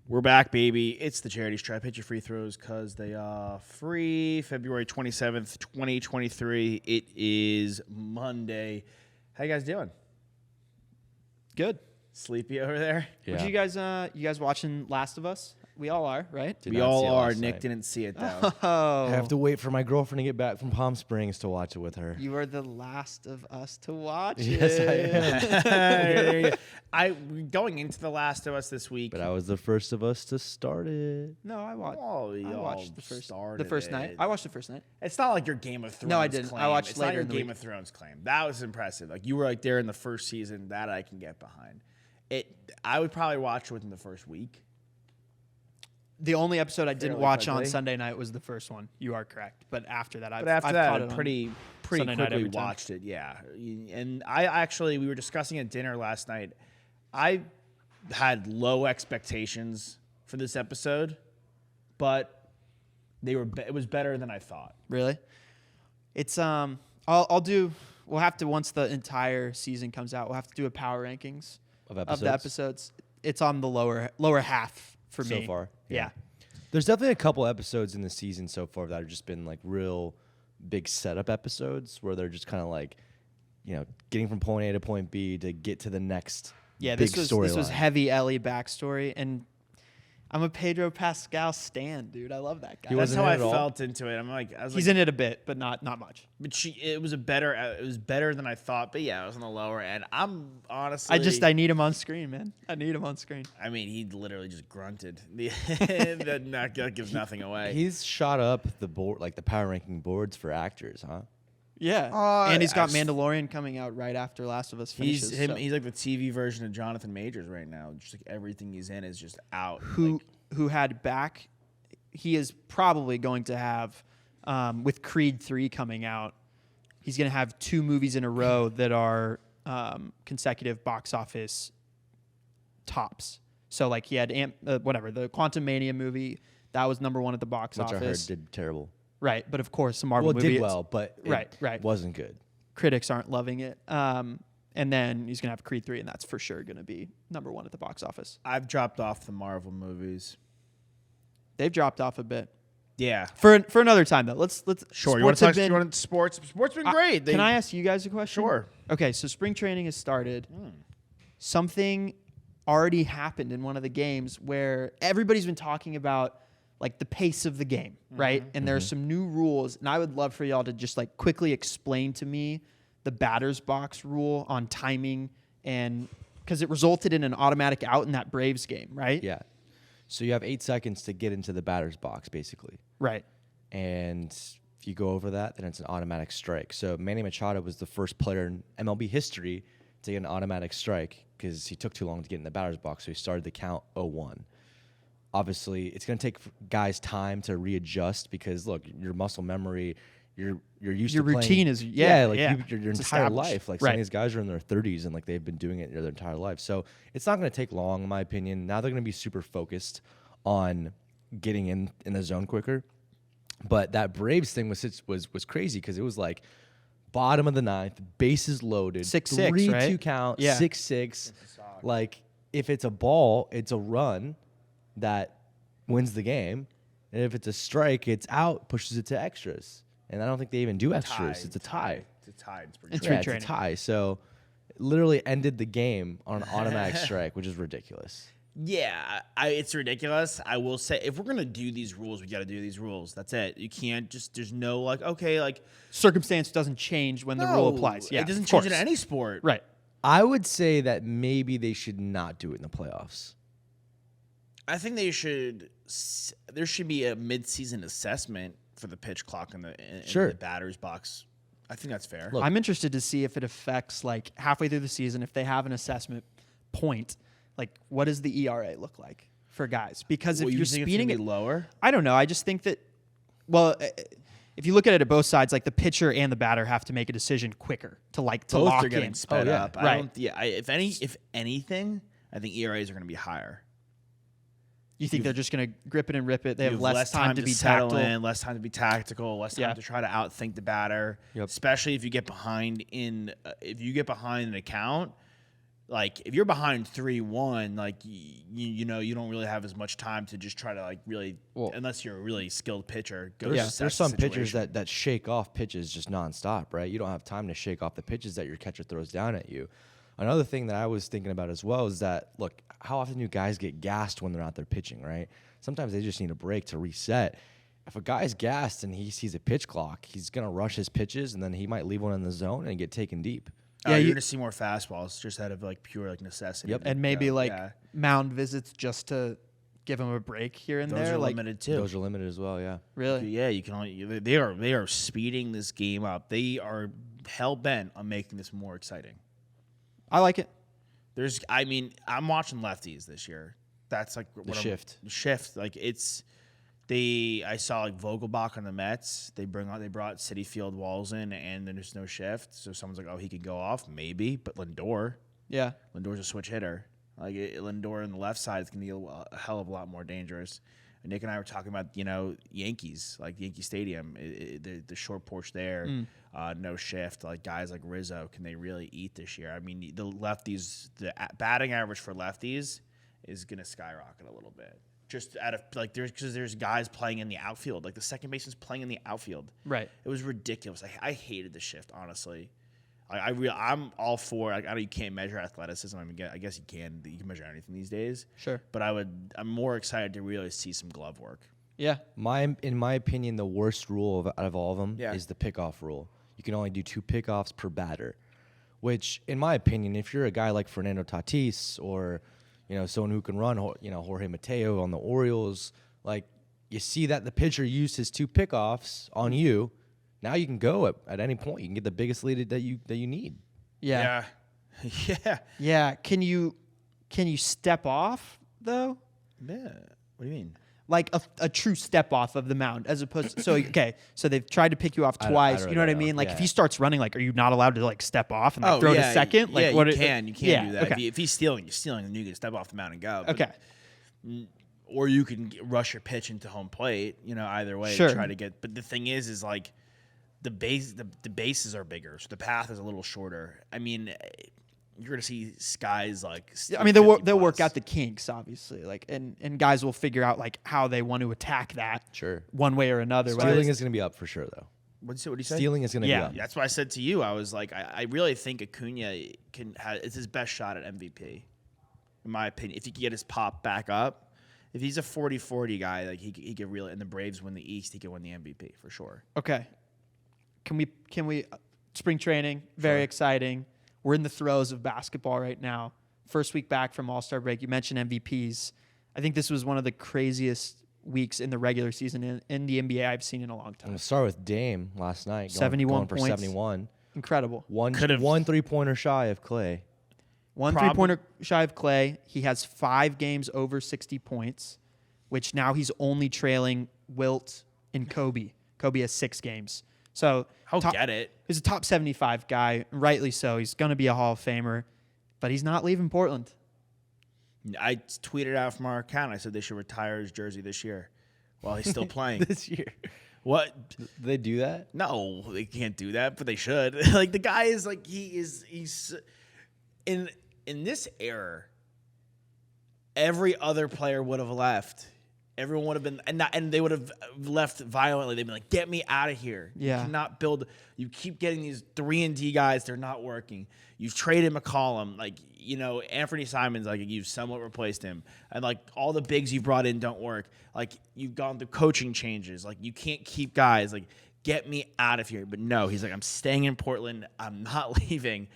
We're back, baby. It's the Charity Stripe. Hit your free throws because they are free. February 27th, 2023. It is Monday. How you guys doing? Good. Sleepy over there? Yeah. What you guys watching Last of Us? We all are, right? We all are. Nick didn't see it, though. I have to wait for my girlfriend to get back from Palm Springs to watch it with her. You are the last of us to watch Yes, it. I am. Going into The Last of Us this week. But I was the first of us to start it. No, I watched. I watched the first night. I watched the first night. It's not like your Game of Thrones. No, I didn't. Claim. I watched it's later not your in the Game week. of Thrones claim. That was impressive. Like you were like there in the first season. That I can get behind. I would probably watch it within the first week. The only episode I didn't watch on quickly. Sunday night was the first one. You are correct. But after that, I've I caught it pretty Sunday night quickly every time. watched it. Yeah, and we were discussing at dinner last night. I had low expectations for this episode, but it was better than I thought. Really? It's We'll have to, once the entire season comes out, we'll have to do a power rankings of the episodes. It's on the lower half for me. So far. Yeah. There's definitely a couple episodes in the season so far that have just been like real big setup episodes where they're just kind of like, getting from point A to point B to get to the next big storyline. This was heavy Ellie backstory, and I'm a Pedro Pascal stan, dude. I love that guy. That's how I felt into it. He's in it a bit, but not much. But it was better than I thought. But yeah, it was on the lower end. I'm honestly, I need him on screen, man. I need him on screen. I mean, he literally just grunted. That gives nothing away. He's shot up the board, like the power ranking boards for actors, huh? Yeah, and he's got Mandalorian coming out right after Last of Us finishes. He's like the TV version of Jonathan Majors right now. Just like everything he's in is just out. Who had back? He is probably going to have, with Creed 3 coming out, he's going to have 2 movies in a row that are consecutive box office tops. So like he had the Quantumania movie that was number 1 at the box office. Which I heard did terrible. Right, but of course, the Marvel movie. It did well, but it wasn't good. Critics aren't loving it. And then he's going to have Creed 3, and that's for sure going to be number 1 at the box office. I've dropped off the Marvel movies. They've dropped off a bit. Yeah. For another time, though. Let's Sure. You want to talk sports? Sports been great. Can I ask you guys a question? Sure. Okay, so spring training has started. Something already happened in one of the games where everybody's been talking about like the pace of the game, right? And there's some new rules, and I would love for y'all to just like quickly explain to me the batter's box rule on timing, and because it resulted in an automatic out in that Braves game, right? Yeah. So you have 8 seconds to get into the batter's box, basically. Right. And if you go over that, then it's an automatic strike. So Manny Machado was the first player in MLB history to get an automatic strike because he took too long to get in the batter's box, so he started the count 0-1. Obviously, it's going to take guys time to readjust because, look, your muscle memory, you're used to your playing. routine is your entire established. life. Like some of these guys are in their 30s and like they've been doing it their entire life. So it's not going to take long, in my opinion. Now they're going to be super focused on getting in the zone quicker. But that Braves thing was crazy because it was like bottom of the ninth, bases loaded, 6-6, 3-2 right? count, Yeah. 6-6. Like if it's a ball, it's a run that wins the game, and if it's a strike, it's out, pushes it to extras. And I don't think they even do extras. It's a tie. It's a tie. It's It's a tie. So it literally ended the game on an automatic strike, which is ridiculous. Yeah, it's ridiculous. I will say, if we're gonna do these rules, we got to do these rules. That's it. You can't just. There's no like, okay, like Circumstance doesn't change when the rule applies. Yeah, it doesn't of change in course. any sport. Right. I would say that maybe they should not do it in the playoffs. I think they should. There should be a mid-season assessment for the pitch clock in the batter's box. I think that's fair. Look, I'm interested to see if it affects like halfway through the season if they have an assessment point. Like, what does the ERA look like for guys? Because if you're speeding it lower, I don't know. I just think that. Well, if you look at it at both sides, like the pitcher and the batter have to make a decision quicker to both lock are getting in. sped up. Right. If anything, I think ERAs are going to be higher. You think they're just going to grip it and rip it? They have less time to be settle tactile. in, less time to be tactical, less time to try to outthink the batter. Yep. Especially if you get behind in an account, like if you're behind 3-1, like you know you don't really have as much time to just try to like really, unless you're a really skilled pitcher. There's some pitchers that shake off pitches just nonstop, right? You don't have time to shake off the pitches that your catcher throws down at you. Another thing that I was thinking about as well is that, look, how often do guys get gassed when they're out there pitching, right? Sometimes they just need a break to reset. If a guy's gassed and he sees a pitch clock, he's going to rush his pitches, and then he might leave one in the zone and get taken deep. Yeah, you're going to see more fastballs just out of like pure like necessity. Yep. And maybe mound visits just to give him a break here and those there. Are like limited too. Those are limited as well, yeah. Really? Yeah, you can only they are speeding this game up. They are hell bent on making this more exciting. I like it. I'm watching lefties this year. That's like The shift. Like I saw like Vogelbach on the Mets. They brought City Field Walls in, and then there's no shift. So someone's like, oh, he could go off, maybe. But Lindor's a switch hitter. Like Lindor on the left side is gonna be a hell of a lot more dangerous. And Nick and I were talking about Yankees, like Yankee Stadium, the short porch there, no shift. Like guys like Rizzo, can they really eat this year? I mean, the lefties, the batting average for lefties is gonna skyrocket a little bit. Just out of like there's guys playing in the outfield, like the second baseman's playing in the outfield. Right. It was ridiculous. I hated the shift, honestly. I'm all for. Like, I know you can't measure athleticism. I mean, I guess you can. You can measure anything these days. Sure. But I'm more excited to really see some glove work. Yeah. In my opinion, the worst rule out of all of them is the pickoff rule. You can only do 2 pickoffs per batter, which, in my opinion, if you're a guy like Fernando Tatis or someone who can run, Jorge Mateo on the Orioles, like you see that the pitcher used his 2 pickoffs on you. Now you can go at any point. You can get the biggest lead that you need. Yeah. Yeah. Yeah. Can you step off though? Yeah. What do you mean? Like a true step off of the mound, as opposed to, so they've tried to pick you off twice. You know what I mean? Like if he starts running, like, are you not allowed to like step off and throw to second? Like, you can do that. Okay. If he's stealing, then you can step off the mound and go. Okay. Or you can rush your pitch into home plate. Either way, Sure. to try to get. But the thing is like the bases are bigger, so the path is a little shorter. I mean, you're gonna see skies like. I mean, they'll work out the kinks, obviously, like, and guys will figure out like how they want to attack that. Sure. One way or another. Stealing is gonna be up for sure, though. What do you say? Stealing is gonna be up. That's why I said to you, I was like, I really think Acuna it's his best shot at MVP, in my opinion. If he can get his pop back up, if he's a 40-40 guy, like he could really. And the Braves win the East, he could win the MVP for sure. Okay. Can we spring training? Very exciting. We're in the throes of basketball right now. First week back from All-Star break. You mentioned MVPs. I think this was one of the craziest weeks in the regular season in the NBA I've seen in a long time. I'm going to start with Dame last night. 71 going for points. 71. Incredible. One 3-pointer shy of Clay. One 3-pointer shy of Clay. He has 5 games over 60 points, which now he's only trailing Wilt and Kobe. Kobe has 6 games. So get it. He's a top 75 guy, rightly so. He's going to be a Hall of Famer, but he's not leaving Portland. I tweeted out from our account. I said they should retire his jersey this year while he's still playing. This year. What? Do they do that? No, they can't do that, but they should. Like the guy is like he's in this era. Every other player would have left. Everyone would have been, and they would have left violently. They'd be like, "Get me out of here!" Yeah. You cannot build. You keep getting these 3-and-D guys; they're not working. You've traded McCollum, like Anthony Simons, like you've somewhat replaced him, and like all the bigs you've brought in don't work. Like you've gone through coaching changes. Like you can't keep guys. Like get me out of here. But no, he's like, I'm staying in Portland. I'm not leaving.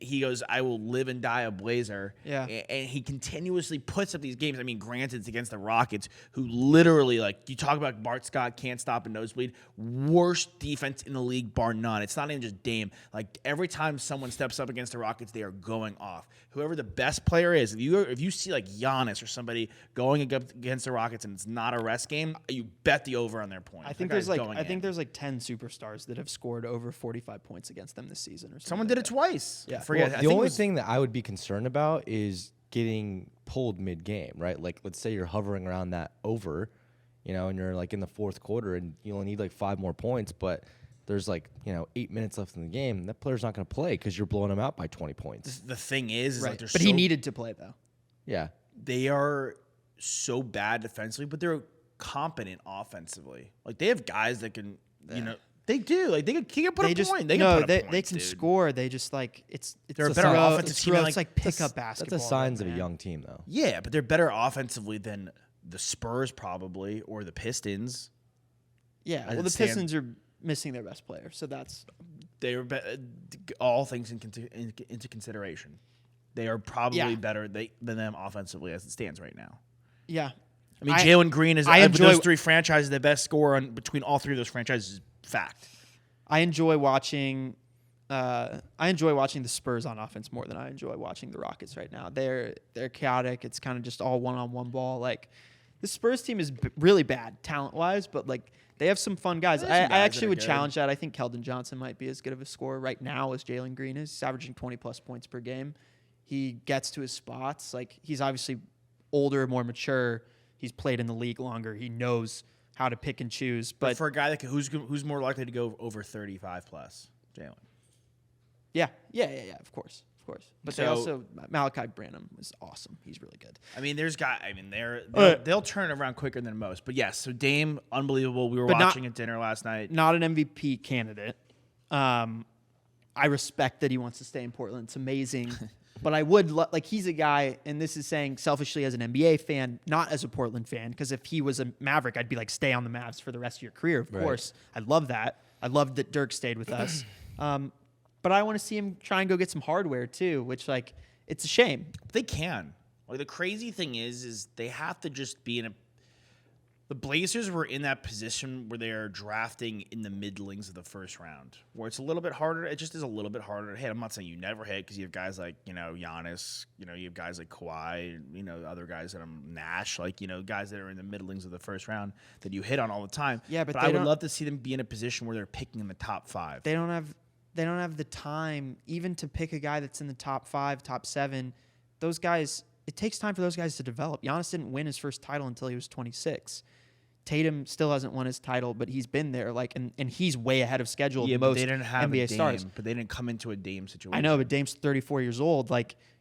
He goes, I will live and die a Blazer. Yeah. And he continuously puts up these games. I mean, granted, it's against the Rockets, who literally, like, you talk about Bart Scott can't stop a nosebleed. Worst defense in the league, bar none. It's not even just Dame. Like, every time someone steps up against the Rockets, they are going off. Whoever the best player is, if you see, like, Giannis or somebody going against the Rockets and it's not a rest game, you bet the over on their points. I think there's like 10 superstars that have scored over 45 points against them this season or something. Someone did it twice. Yeah. Forget. Well, the only thing that I would be concerned about is getting pulled mid-game, right? Like, let's say you're hovering around that over, and you're like in the fourth quarter and you only need like 5 more points, but there's 8 minutes left in the game, that player's not going to play because you're blowing him out by 20 points. The thing is Right. like they're But he needed to play though. Yeah. they are so bad defensively, but they're competent offensively. Like they have guys that can, they do. Like he can put a point. They can score. They just it's They're a a better throw, offensive team than, It's like pickup basketball. That's the signs right, of a man. young team, though. Yeah, but they're better offensively than the Spurs probably or the Pistons. Yeah, As well, it the stand- Pistons are missing their best player, so that's They are all things into consideration. They are probably better than them offensively as it stands right now. yeah. I mean, Jalen Green is I of enjoy- those three franchises the best scorer between all three of those franchises. Fact. I enjoy watching. The Spurs on offense more than I enjoy watching the Rockets right now. They're chaotic. It's kind of just all one-on-one ball. Like the Spurs team is really bad talent-wise, but they have some fun guys. There's I some guys actually that are would good. challenge that. I think Keldon Johnson might be as good of a scorer right now as Jalen Green is. He's averaging 20-plus points per game. He gets to his spots. He's obviously older, more mature. He's played in the league longer. He knows how to pick and choose. But But for a guy who's more likely to go over 35 plus, Jalen. yeah, of course. But they So- also Malachi Branham is awesome. He's really good. I mean, Uh, they'll turn it around quicker than most. But yes, so Dame, unbelievable. We were But not- watching at dinner last night. Not an MVP candidate. I respect that he wants to stay in Portland. It's amazing. But I would he's a guy, and this is saying selfishly as an NBA fan, not as a Portland fan, because if he was a Maverick, I'd be stay on the Mavs for the rest of your career. Of course, I love that. I love that Dirk stayed with us. But I want to see him try and go get some hardware too, which it's a shame. They can. The crazy thing is they have to just be in a. The Blazers were in that position where they are drafting in the middlings of the first round, where it's a little bit harder. It just is a little bit harder to hit. I'm not saying you never hit because you have guys like Giannis, you have guys like Kawhi, other guys that Nash, guys that are in the middlings of the first round that you hit on all the time. Yeah, but I they would don't- love to see them be in a position where they're picking in the top 5. They don't have the time even to pick a guy that's in the top 5, top 7. Those guys, it takes time for those guys to develop. Giannis didn't win his first title until he was 26. Tatum still hasn't won his title, but he's been there. And he's way ahead of schedule. Yeah, of but most they didn't have NBA a Dame, stars. but they didn't come into a Dame situation. I know, but Dame's 34 years old.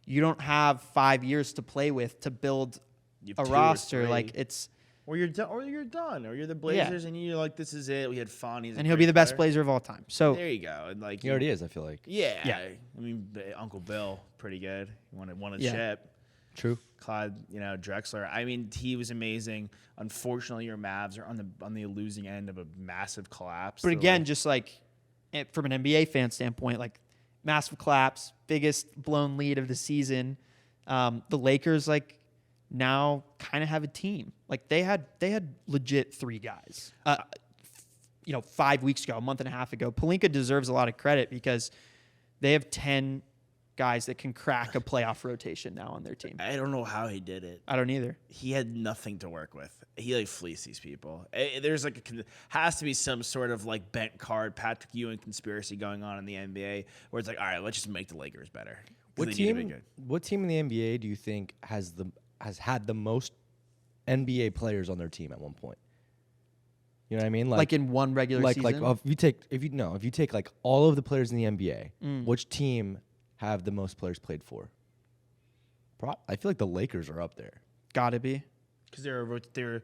You don't have 5 years to play with to build You a have 2 or roster. 3. It's Or you're done, or you're the Blazers, and you're this is it. We had fun. and he'll be the best Blazer of all time. So There you go. And He already is, I feel like. Yeah. I mean, Uncle Bill, pretty good. He won a Yeah. chip. True. Clyde, Drexler. I mean, he was amazing. Unfortunately, your Mavs are on the losing end of a massive collapse. But They're again, just from an NBA fan standpoint, massive collapse, biggest blown lead of the season. The Lakers now kind of have a team. They had legit 3 guys. 5 weeks ago, a month and a half ago. Pelinka deserves a lot of credit because they have 10 guys that can crack a playoff rotation now on their team. I don't know how he did it. I don't either. He had nothing to work with. He fleeced these people. There's has to be some sort of bent card Patrick Ewing conspiracy going on in the NBA where it's all right, let's just make the Lakers better. 'Cause they need to be good. What team in the NBA do you think has had the most NBA players on their team at one point? You know what I mean? In one regular season? If you take all of the players in the NBA, Mm. which team have the most players played for? I feel like the Lakers are up there. Gotta be. Because they're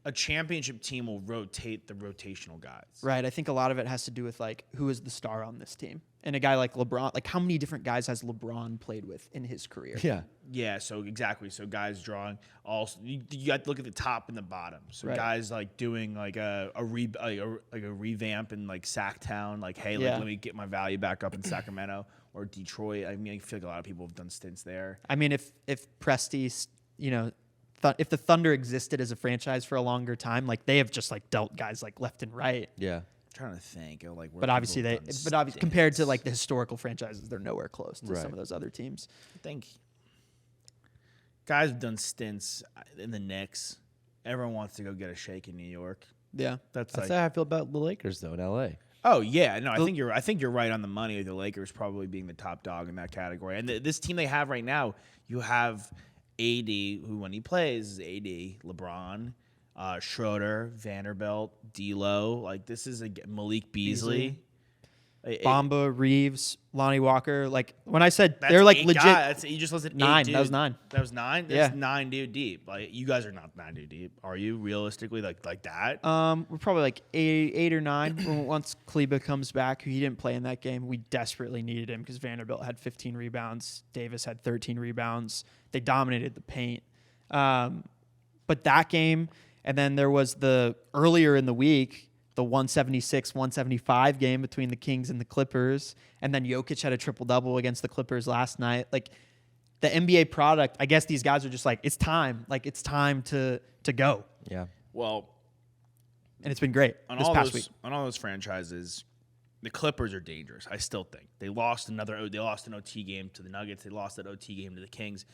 a championship team will rotate the rotational guys. Right. I think a lot of it has to do with who is the star on this team. And a guy like LeBron, how many different guys has LeBron played with in his career? Yeah. Yeah, so exactly. So guys drawing also you got to look at the top and the bottom. So Right. guys doing a revamp in Sacktown, hey, Yeah. let me get my value back up in Sacramento or Detroit. I mean, I feel like a lot of people have done stints there. I mean, if Presti's, if the Thunder existed as a franchise for a longer time, they have just dealt guys left and right. Yeah. I'm trying to think of where But obviously people have done obviously compared to stints. the historical franchises, they're nowhere close to Right. some of those other teams. I think guys have done stints in the Knicks. Everyone wants to go get a shake in New York. Yeah. That's That's how I feel about the Lakers though in LA. Oh yeah, no, I think you're right on the money with the Lakers probably being the top dog in that category. And this team they have right now, you have AD, who when he plays is AD, LeBron, Schroeder, Vanderbilt, D'Lo. This is Malik Beasley. Bamba, Reeves, Lonnie Walker. Like when I said That's they're like 8 legit. guys. You just listed 9. 8 dudes. That was 9. That was 9. Yeah. That's 9 dude deep. Like you guys are not 9 dude deep, are you? Realistically, like that? We're probably like 8 or 9 once Kleba comes back. Who he didn't play in that game. We desperately needed him because Vanderbilt had 15 rebounds. Davis had 13 rebounds. They dominated the paint. But that game, and then there was the earlier in the week, the 176-175 game between the Kings and the Clippers, and then Jokic had a triple-double against the Clippers last night. Like the NBA product, I guess these guys are just like, it's time. Like it's time to go. Yeah. Well, and it's been great on this all past those week. on all those franchises, the Clippers are dangerous. I still think they lost an OT game to the Nuggets. They lost that OT game to the Kings.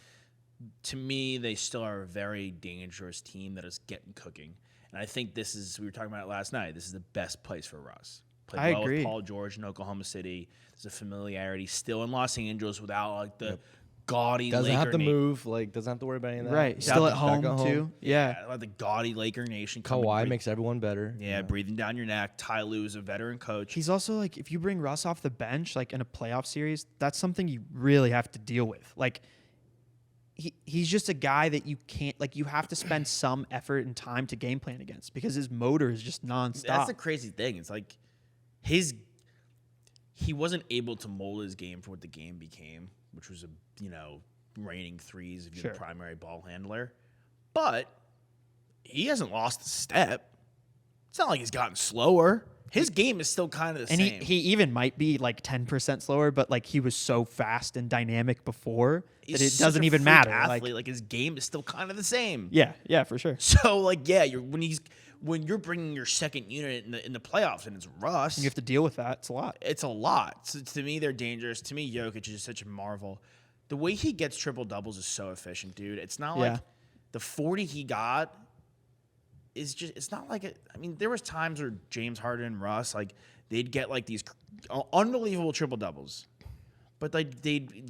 To me, they still are a very dangerous team that is getting cooking. And I think we were talking about it last night, this is the best place for Russ. Played I well agree. with Paul George in Oklahoma City. There's a familiarity still in Los Angeles without like the gaudy Doesn't Laker have to move. Like doesn't have to worry about any of that. Right. He's Still back at home, home. too. Yeah. Like the gaudy Laker nation. coming Kawhi breathe- makes everyone better. Yeah, breathing down your neck. Ty Lue's a veteran coach. He's also like, if you bring Russ off the bench, like in a playoff series, that's something you really have to deal with. Like, he's just a guy that you can't, like, you have to spend some effort and time to game plan against because his motor is just nonstop. That's the crazy thing. It's like he wasn't able to mold his game for what the game became, which was raining threes if you're Sure. the primary ball handler. But he hasn't lost a step. It's not like he's gotten slower. His game is still kind of the and same. he even might be like 10% slower, but like he was so fast and dynamic before that He's it such doesn't a even freak matter. Athlete. Like his game is still kind of the same. Yeah, for sure. So like when you're bringing your second unit in the playoffs and it's Russ, And you have to deal with that. It's a lot. it's a lot. So to me, they're dangerous. To me, Jokic is such a marvel. The way he gets triple doubles is so efficient, dude. It's not Yeah. like the 40 he got is just. It's not like it. I mean, there was times where James Harden and Russ like they'd get like these unbelievable triple doubles, but like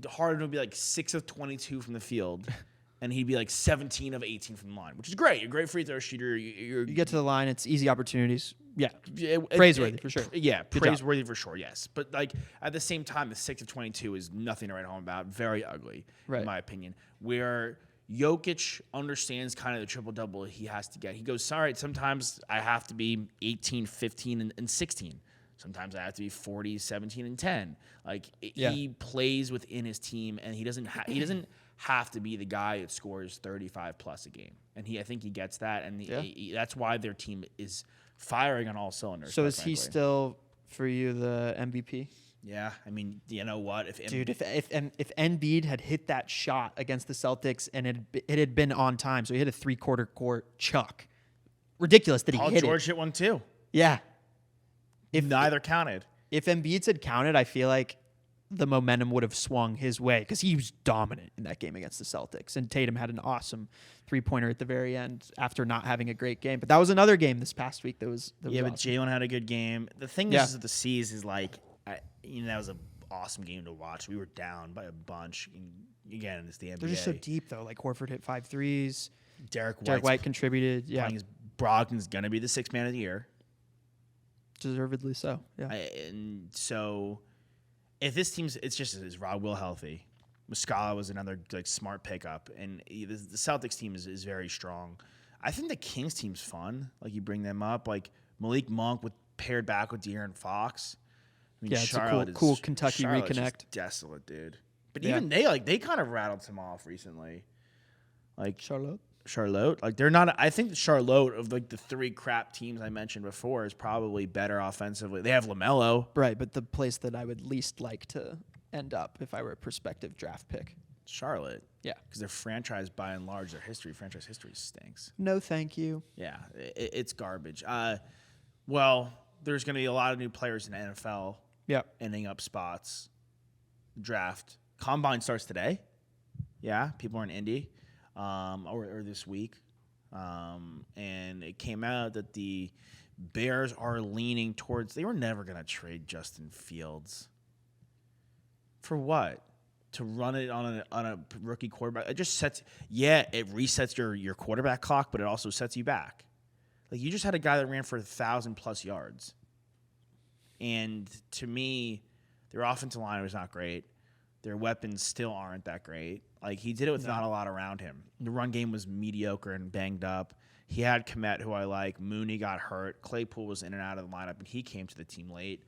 Harden would be like 6 of 22 from the field. And he'd be like 17 of 18 from the line, which is great. You're a great free throw shooter. You get to the line, it's easy opportunities. Yeah. It- Praiseworthy, for sure. Yeah, Good job. praiseworthy for sure, yes. But like at the same time, the 6 of 22 is nothing to write home about. Very ugly, Right. in my opinion. Where Jokic understands kind of the triple-double he has to get. He goes, all right, sometimes I have to be 18, 15, and 16. Sometimes I have to be 40, 17, and 10. Like he plays within his team, and he doesn't have to be the guy that scores 35 plus a game. And I think he gets that, and that's why their team is firing on all cylinders. So quite is he frankly. still for you the MVP? Yeah, I mean, you know what? If Embiid had hit that shot against the Celtics and it had been on time, so he hit a 3/4 court chuck. Ridiculous that he Paul hit George it. hit one too. Yeah. If neither counted. If Embiid's had counted, I feel like the momentum would have swung his way because he was dominant in that game against the Celtics. And Tatum had an awesome 3-pointer at the very end after not having a great game. But that was another game this past week that was But awesome. Jalen had a good game. The thing is with the C's is like, that was an awesome game to watch. We were down by a bunch. And again, it's the NBA. They're just so deep, though. Like, Horford hit 5 threes. Derek White contributed. Yeah, Brogdon's going to be the sixth man of the year. deservedly so. Yeah. And so if this team's, it's just is Rod Will healthy. Muscala was another like smart pickup, and the Celtics team is very strong. I think the Kings team's fun. Like you bring them up, like Malik Monk with paired back with De'Aaron Fox. I mean, Yeah, it's a Charlotte cool Kentucky Charlotte's reconnect. just desolate, dude. But Yeah. even they kind of rattled some off recently. Like Charlotte. like they're not. I think Charlotte of like the three crap teams I mentioned before is probably better offensively. They have LaMelo. Right, but the place that I would least like to end up if I were a prospective draft pick. Charlotte. Yeah. Because their franchise, by and large, franchise history stinks. No, thank you. Yeah, it's garbage. Well, there's going to be a lot of new players in the NFL Yeah. ending up spots. Draft. Combine starts today. Yeah, people are in Indy or this week. And it came out that the Bears are leaning towards, they were never going to trade Justin Fields. For what? To run it on a rookie quarterback? It just sets, it resets your quarterback clock, but it also sets you back. Like you just had a guy that ran for 1,000+ yards. And to me, their offensive line was not great. Their weapons still aren't that great. Like, he did it with not a lot around him. The run game was mediocre and banged up. He had Kmet, who I like. Mooney got hurt. Claypool was in and out of the lineup, and he came to the team late.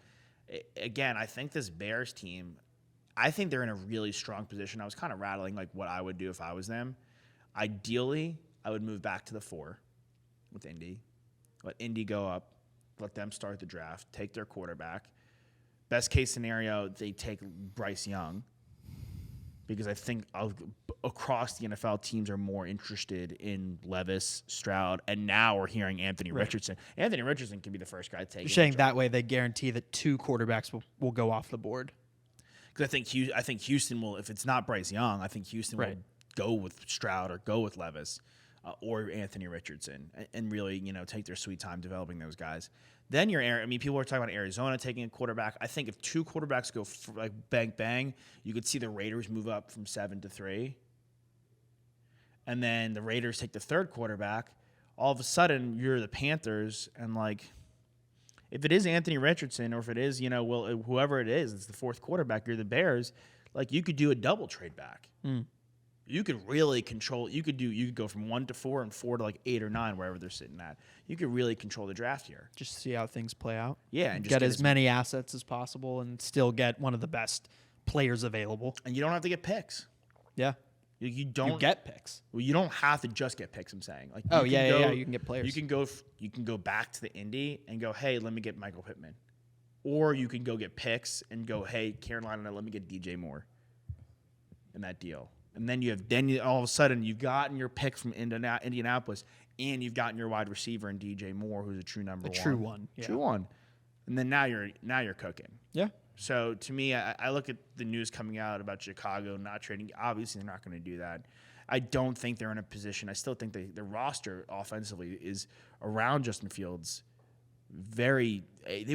Again, I think this Bears team, I think they're in a really strong position. I was kind of rattling like what I would do if I was them. Ideally, I would move back to the 4 with Indy. Let Indy go up. Let them start the draft. Take their quarterback. Best case scenario, they take Bryce Young, because I think across the NFL, teams are more interested in Levis, Stroud, and now we're hearing Anthony Richardson. Anthony Richardson can be the first guy to take. You're saying that way they guarantee that 2 quarterbacks will go off the board. Because I think Houston will, if it's not Bryce Young, I think Houston will go with Stroud or go with Levis or Anthony Richardson and really, take their sweet time developing those guys. Then people are talking about Arizona taking a quarterback. I think if 2 quarterbacks go like bang, bang, you could see the Raiders move up from 7 to 3. And then the Raiders take the 3rd quarterback. All of a sudden, you're the Panthers. And, like, if it is Anthony Richardson or if it is, whoever it is, it's the 4th quarterback, you're the Bears, like, you could do a double trade back. You could really control. You could go from 1 to 4 and 4 to like 8 or 9, wherever they're sitting at. You could really control the draft here. Just see how things play out. Yeah, and just get as many assets as possible and still get one of the best players available. And you don't have to get picks. Yeah, you don't you get picks. Well, you don't have to just get picks. I'm saying, like, you can get players. You can go back to the Indy and go, hey, let me get Michael Pittman, or you can go get picks and go, hey, Carolina, let me get DJ Moore in that deal. And then all of a sudden you've gotten your pick from Indianapolis, and you've gotten your wide receiver in DJ Moore, who's a true number one. True one. Yeah. True one. And then now you're cooking. Yeah. So to me, I look at the news coming out about Chicago not trading. Obviously, they're not going to do that. I don't think they're in a position. I still think their roster offensively is around Justin Fields. They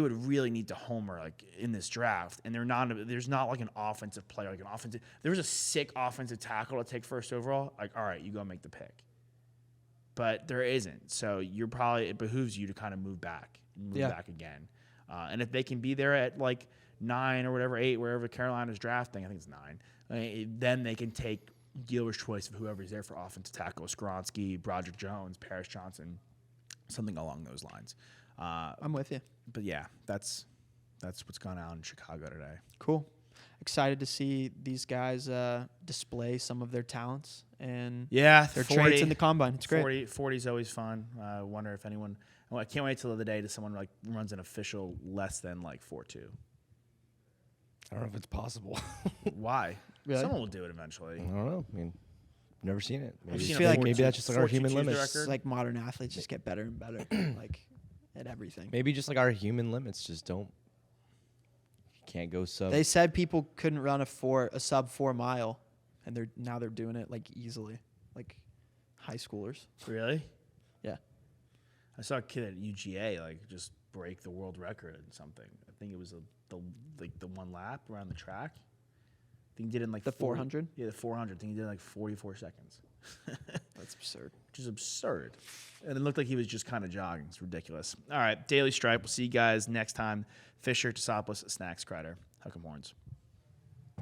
would really need to homer like in this draft, and there's not like an offensive player, like an offensive. There was a sick offensive tackle to take 1st overall. Like, all right, you go make the pick, but there isn't. So it behooves you to kind of move back again, and if they can be there at like 9 or whatever, 8, wherever Carolina's drafting, I think it's 9. Then they can take dealer's choice of whoever's there for offensive tackle: Skoronski, Broderick Jones, Paris Johnson, something along those lines. I'm with you. But yeah, that's what's gone on in Chicago today. Cool. Excited to see these guys display some of their talents and their traits in the combine. It's great. 40 is always fun. I wonder if anyone. Well, I can't wait till the day that someone like runs an official less than like 4.2. I don't know if it's possible. Why? Really? Someone will do it eventually. I don't know. I mean, never seen it. Maybe That's just like our human limits. It's like modern athletes just get better and better, like at everything. Maybe just like our human limits just can't go sub. They said people couldn't run a sub 4 mile, and they're doing it like easily, like high schoolers. Really? Yeah. I saw a kid at UGA like just break the world record in something. I think it was the 1 lap around the track. I think he did it in like the 400. Yeah, the 400. I think he did it in like 44 seconds. That's absurd. Which is absurd. And it looked like he was just kind of jogging. It's ridiculous. All right, Daily Stripe. We'll see you guys next time. Fisher, Tosopoulos, Snacks, Kreider, Hook 'em Horns.